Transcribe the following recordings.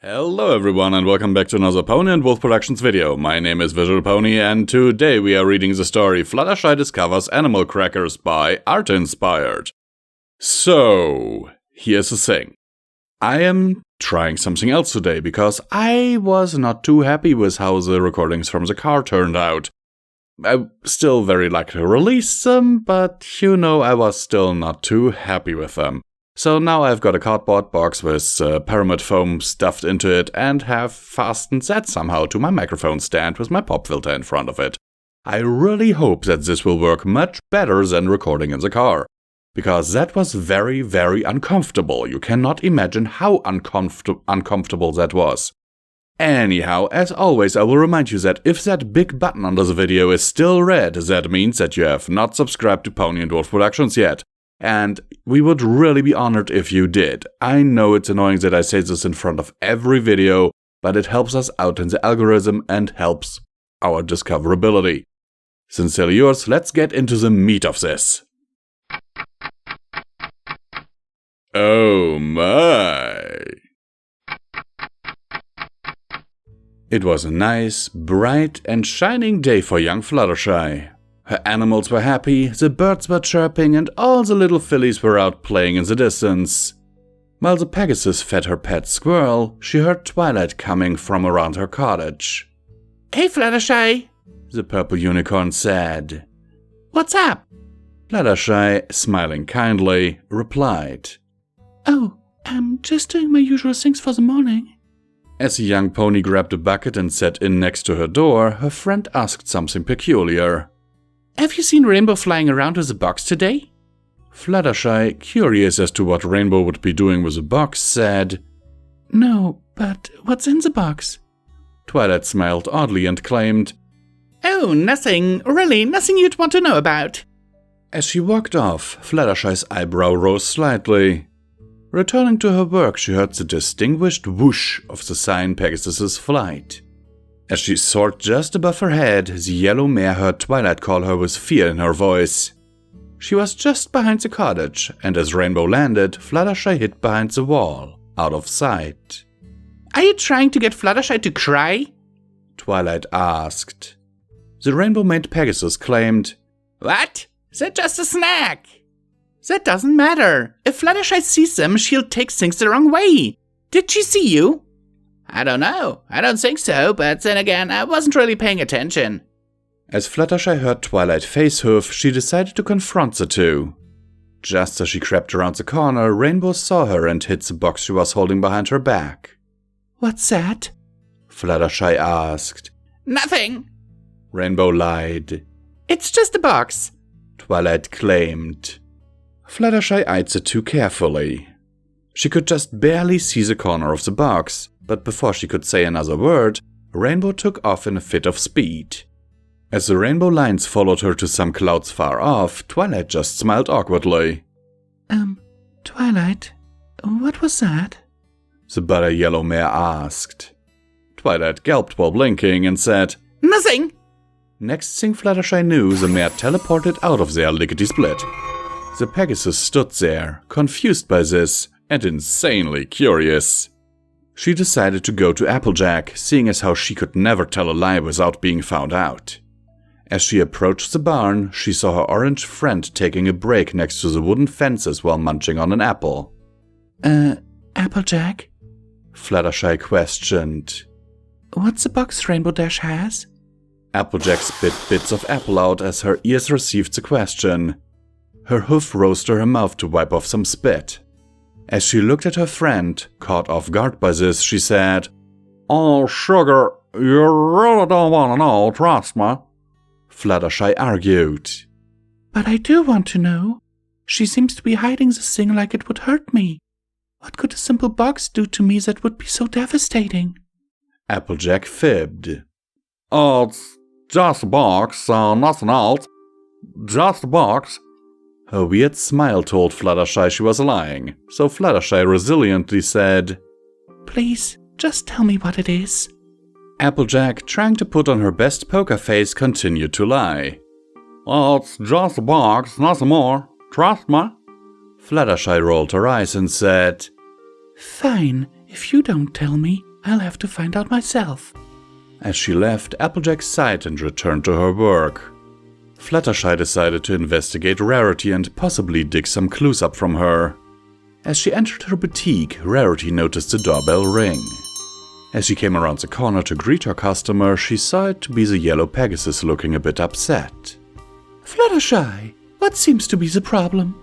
Hello everyone and welcome back to another Pony and Wolf Productions video. My name is visualbrony and today we are reading the story Fluttershy Discovers Animal Crackers by Art Inspired. So, here's the thing. I am trying something else today because I was not too happy with how the recordings from the car turned out. I still very like to release them, but you know I was still not too happy with them. So now I've got a cardboard box with pyramid foam stuffed into it and have fastened that somehow to my microphone stand with my pop filter in front of it. I really hope that this will work much better than recording in the car. Because that was very, very uncomfortable. You cannot imagine how uncomfortable that was. Anyhow, as always, I will remind you that if that big button under the video is still red, that means that you have not subscribed to Pony and Wolf Productions yet. And we would really be honored if you did. I know it's annoying that I say this in front of every video, but it helps us out in the algorithm and helps our discoverability. Sincerely yours, let's get into the meat of this. Oh my! It was a nice, bright and shining day for young Fluttershy. Her animals were happy, the birds were chirping, and all the little fillies were out playing in the distance. While the Pegasus fed her pet squirrel, she heard Twilight coming from around her cottage. "Hey Fluttershy," the purple unicorn said. "What's up?" Fluttershy, smiling kindly, replied. "Oh, I'm just doing my usual things for the morning." As the young pony grabbed a bucket and sat in next to her door, her friend asked something peculiar. "Have you seen Rainbow flying around with a box today?" Fluttershy, curious as to what Rainbow would be doing with a box, said, "No, but what's in the box?" Twilight smiled oddly and claimed, "Oh, nothing. Really, nothing you'd want to know about." As she walked off, Fluttershy's eyebrow rose slightly. Returning to her work, she heard the distinguished whoosh of the Cyan Pegasus's flight. As she soared just above her head, the yellow mare heard Twilight call her with fear in her voice. She was just behind the cottage, and as Rainbow landed, Fluttershy hid behind the wall, out of sight. "Are you trying to get Fluttershy to cry?" Twilight asked. The rainbow-maned Pegasus claimed, "What? They're just a snack." "That doesn't matter. If Fluttershy sees them, she'll take things the wrong way. Did she see you?" "I don't know. I don't think so, but then again, I wasn't really paying attention." As Fluttershy heard Twilight face hoof, she decided to confront the two. Just as she crept around the corner, Rainbow saw her and hit the box she was holding behind her back. "What's that?" Fluttershy asked. "Nothing," Rainbow lied. "It's just a box," Twilight claimed. Fluttershy eyed the two carefully. She could just barely see the corner of the box, but before she could say another word, Rainbow took off in a fit of speed. As the rainbow lines followed her to some clouds far off, Twilight just smiled awkwardly. Twilight, what was that?" The butter yellow mare asked. Twilight gulped while blinking and said, "Nothing." Next thing Fluttershy knew, the mare teleported out of there lickety-split. The Pegasus stood there, confused by this, and insanely curious. She decided to go to Applejack, seeing as how she could never tell a lie without being found out. As she approached the barn, she saw her orange friend taking a break next to the wooden fences while munching on an apple. Applejack?" Fluttershy questioned. "What's the box Rainbow Dash has?" Applejack spit bits of apple out as her ears received the question. Her hoof rose to her mouth to wipe off some spit. As she looked at her friend, caught off guard by this, she said, "Oh, sugar, you really don't want to know, trust me." Fluttershy argued. "But I do want to know. She seems to be hiding this thing like it would hurt me. What could a simple box do to me that would be so devastating?" Applejack fibbed. "Oh, it's just a box, nothing else. Just a box." Her weird smile told Fluttershy she was lying, so Fluttershy resiliently said, "Please, just tell me what it is." Applejack, trying to put on her best poker face, continued to lie. "Oh, it's just a box, nothing more. Trust me." Fluttershy rolled her eyes and said, "Fine. If you don't tell me, I'll have to find out myself. As she left, Applejack sighed and returned to her work. Fluttershy decided to investigate Rarity and possibly dig some clues up from her. As she entered her boutique, Rarity noticed the doorbell ring. As she came around the corner to greet her customer, she saw it to be the yellow Pegasus looking a bit upset. Fluttershy, what seems to be the problem?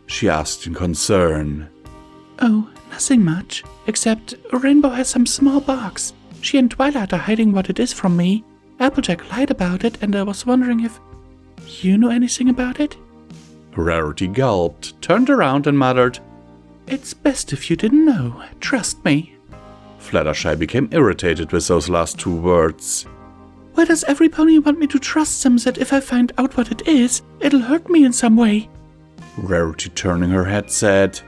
She asked in concern. Oh, nothing much, except Rainbow has some small box. She and Twilight are hiding what it is from me. Applejack lied about it, and I was wondering if you know anything about it? Rarity gulped, turned around and muttered, It's best if you didn't know, trust me. Fluttershy became irritated with those last two words. Why does every pony want me to trust them that if I find out what it is, it'll hurt me in some way? Rarity, turning her head, said,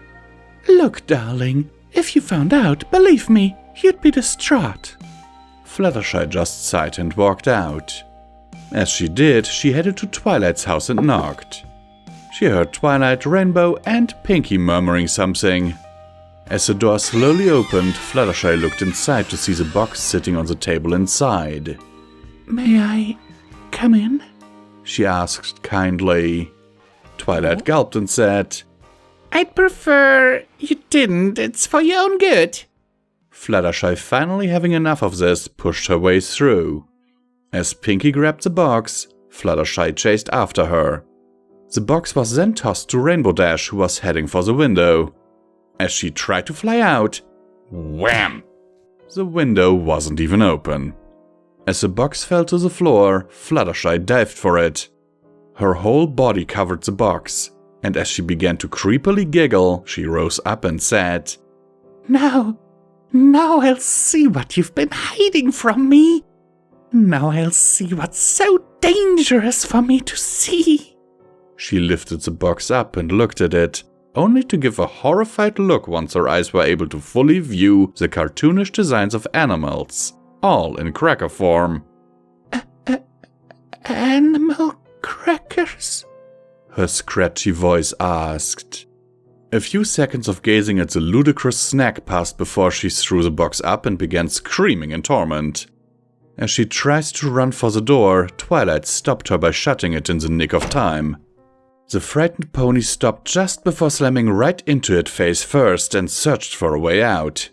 Look, darling, if you found out, believe me, you'd be distraught. Fluttershy just sighed and walked out. As she did, she headed to Twilight's house and knocked. She heard Twilight, Rainbow, and Pinky murmuring something. As the door slowly opened, Fluttershy looked inside to see the box sitting on the table inside. May I come in? She asked kindly. Twilight gulped and said, I'd prefer you didn't, it's for your own good. Fluttershy, finally having enough of this, pushed her way through. As Pinky grabbed the box, Fluttershy chased after her. The box was then tossed to Rainbow Dash, who was heading for the window. As she tried to fly out, wham! The window wasn't even open. As the box fell to the floor, Fluttershy dived for it. Her whole body covered the box, and as she began to creepily giggle, she rose up and said, Now I'll see what you've been hiding from me. Now I'll see what's so dangerous for me to see. She lifted the box up and looked at it, only to give a horrified look once her eyes were able to fully view the cartoonish designs of animals, all in cracker form. Animal crackers? Her scratchy voice asked. A few seconds of gazing at the ludicrous snack passed before she threw the box up and began screaming in torment. As she tried to run for the door, Twilight stopped her by shutting it in the nick of time. The frightened pony stopped just before slamming right into it face first and searched for a way out.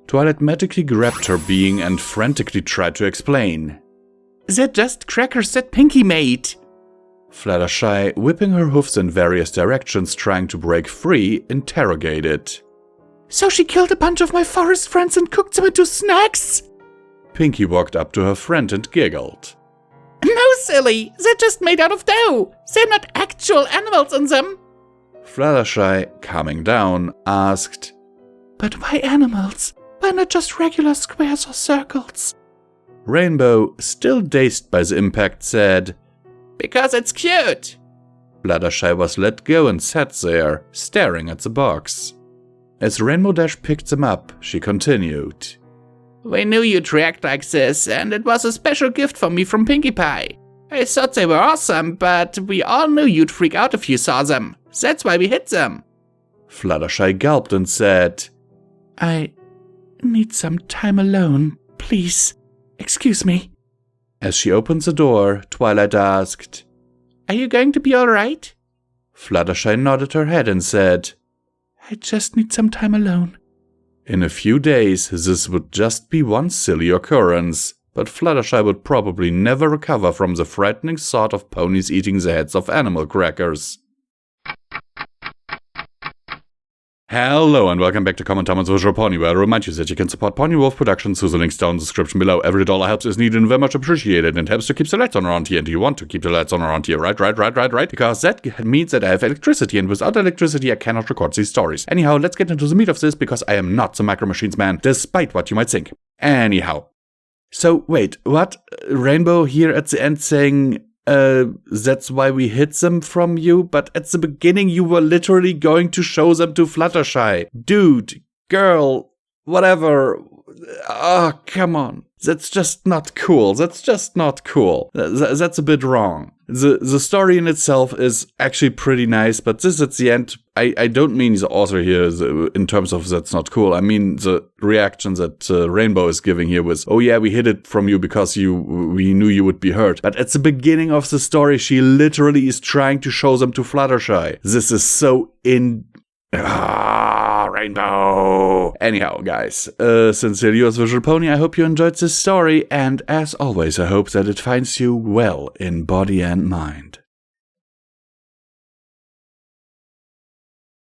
Twilight magically grabbed her being and frantically tried to explain. They're just crackers that Pinky made. Fluttershy, whipping her hoofs in various directions trying to break free, interrogated. So she killed a bunch of my forest friends and cooked them into snacks? Pinky walked up to her friend and giggled. No, silly! They're just made out of dough! They're not actual animals in them! Fluttershy, calming down, asked, But why animals? Why not just regular squares or circles? Rainbow, still dazed by the impact, said, Because it's cute! Fluttershy was let go and sat there, staring at the box. As Rainbow Dash picked them up, she continued. We knew you'd react like this, and it was a special gift for me from Pinkie Pie. I thought they were awesome, but we all knew you'd freak out if you saw them. That's why we hid them. Fluttershy gulped and said, I need some time alone, please. Excuse me. As she opened the door, Twilight asked, Are you going to be alright? Fluttershy nodded her head and said, I just need some time alone. In a few days, this would just be one silly occurrence, but Fluttershy would probably never recover from the frightening thought of ponies eating the heads of animal crackers. Hello and welcome back to Common Thomas Visual Pony, where I remind you that you can support BluePawWolf Productions through the links down in the description below. Every dollar helps is needed and very much appreciated and helps to keep the lights on around here. And you want to keep the lights on around here, right? Because that means that I have electricity, and without electricity I cannot record these stories. Anyhow, let's get into the meat of this, because I am not the Micro Machines man, despite what you might think. Anyhow. So, wait, what? Rainbow here at the end saying, that's why we hid them from you, but at the beginning you were literally going to show them to Fluttershy. Dude, girl, whatever. Oh, come on. That's just not cool. That's just not cool. That's a bit wrong. The story in itself is actually pretty nice, but this at the end, I don't mean the author here in terms of that's not cool. I mean the reaction that Rainbow is giving here was, oh yeah, we hid it from you because we knew you would be hurt. But at the beginning of the story, she literally is trying to show them to Fluttershy. This is so Rainbow. Anyhow, guys, sincerely yours, Visual Pony. I hope you enjoyed this story, and as always, I hope that it finds you well in body and mind.